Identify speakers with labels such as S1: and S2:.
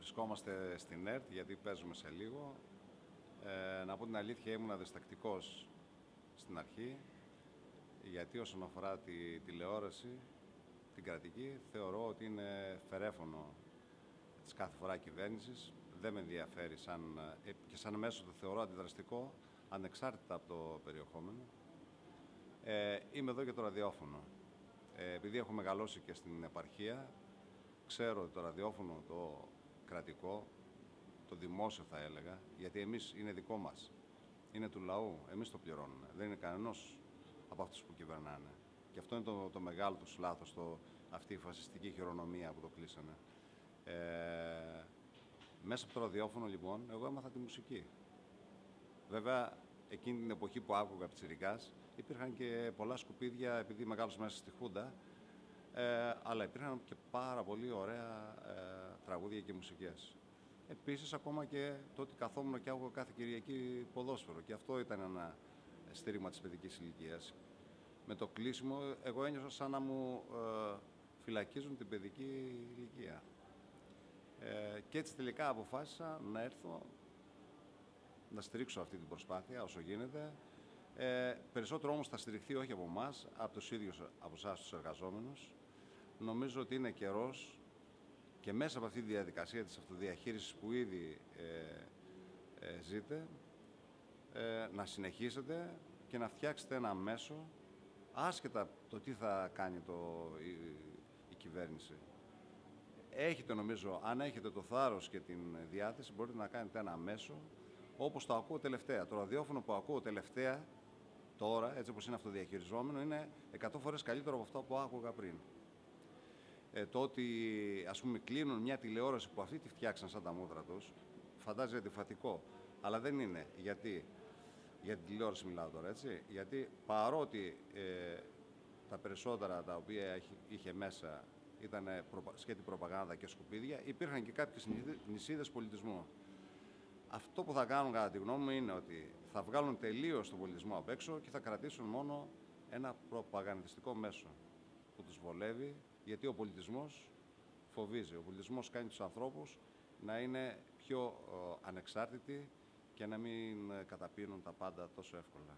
S1: βρισκόμαστε στην ΕΡΤ, γιατί παίζουμε σε λίγο. Να πω την αλήθεια, ήμουν διστακτικός στην αρχή, γιατί όσον αφορά τη τηλεόραση, την κρατική, θεωρώ ότι είναι φερέφωνο της κάθε φορά κυβέρνησης. Δεν με ενδιαφέρει και σαν μέσο το θεωρώ αντιδραστικό, ανεξάρτητα από το περιεχόμενο. Είμαι εδώ για το ραδιόφωνο. Επειδή έχω μεγαλώσει και στην επαρχία, ξέρω ότι το ραδιόφωνο, το κρατικό, το δημόσιο θα έλεγα, γιατί εμείς είναι δικό μας, είναι του λαού, εμείς το πληρώνουμε, δεν είναι κανένας από αυτούς που κυβερνάνε. Και αυτό είναι το μεγάλο τους λάθος, αυτή η φασιστική χειρονομία που το κλείσανε. Μέσα από το ραδιόφωνο, λοιπόν, εγώ έμαθα τη μουσική. Βέβαια, εκείνη την εποχή που άκουγα πιτσιρικάς, υπήρχαν και πολλά σκουπίδια, επειδή μεγάλωσα μέσα στη Χούντα, αλλά υπήρχαν και πάρα πολύ ωραία τραγούδια και μουσικές. Επίσης, ακόμα και το ότι καθόμουν και άκουγα κάθε Κυριακή ποδόσφαιρο. Και αυτό ήταν ένα στήριγμα της παιδικής ηλικίας. Με το κλείσιμο, εγώ ένιωσα σαν να μου φυλακίζουν την παιδική ηλικία. Και έτσι τελικά αποφάσισα να έρθω να στηρίξω αυτή την προσπάθεια όσο γίνεται. Περισσότερο όμως θα στηριχθεί όχι από εμάς, από τους ίδιους από εσάς τους εργαζόμενους. Νομίζω ότι είναι καιρός και μέσα από αυτή τη διαδικασία της αυτοδιαχείρισης που ήδη ζείτε, να συνεχίσετε και να φτιάξετε ένα μέσο, άσχετα το τι θα κάνει η κυβέρνηση. Έχετε, νομίζω, αν έχετε το θάρρος και την διάθεση, μπορείτε να κάνετε ένα μέσο, όπως το ακούω τελευταία. Το ραδιόφωνο που ακούω τελευταία, τώρα, έτσι όπως είναι αυτοδιαχειριζόμενο, είναι 100 φορές καλύτερο από αυτό που άκουγα πριν. Το ότι, ας πούμε, κλείνουν μια τηλεόραση που αυτοί τη φτιάξαν σαν τα μούτρα τους, φαντάζεται αντιφατικό, αλλά δεν είναι. Γιατί? Για την τηλεόραση μιλάω τώρα, έτσι. Γιατί παρότι τα περισσότερα τα οποία είχε μέσα ήταν σκέτη προπαγάνδα και σκουπίδια, υπήρχαν και κάποιες νησίδες πολιτισμού. Αυτό που θα κάνουν, κατά τη γνώμη μου, είναι ότι θα βγάλουν τελείως τον πολιτισμό απ' έξω και θα κρατήσουν μόνο ένα προπαγανδιστικό μέσο που τους βολεύει, γιατί ο πολιτισμός φοβίζει. Ο πολιτισμός κάνει τους ανθρώπους να είναι πιο ανεξάρτητοι και να μην καταπίνουν τα πάντα τόσο εύκολα.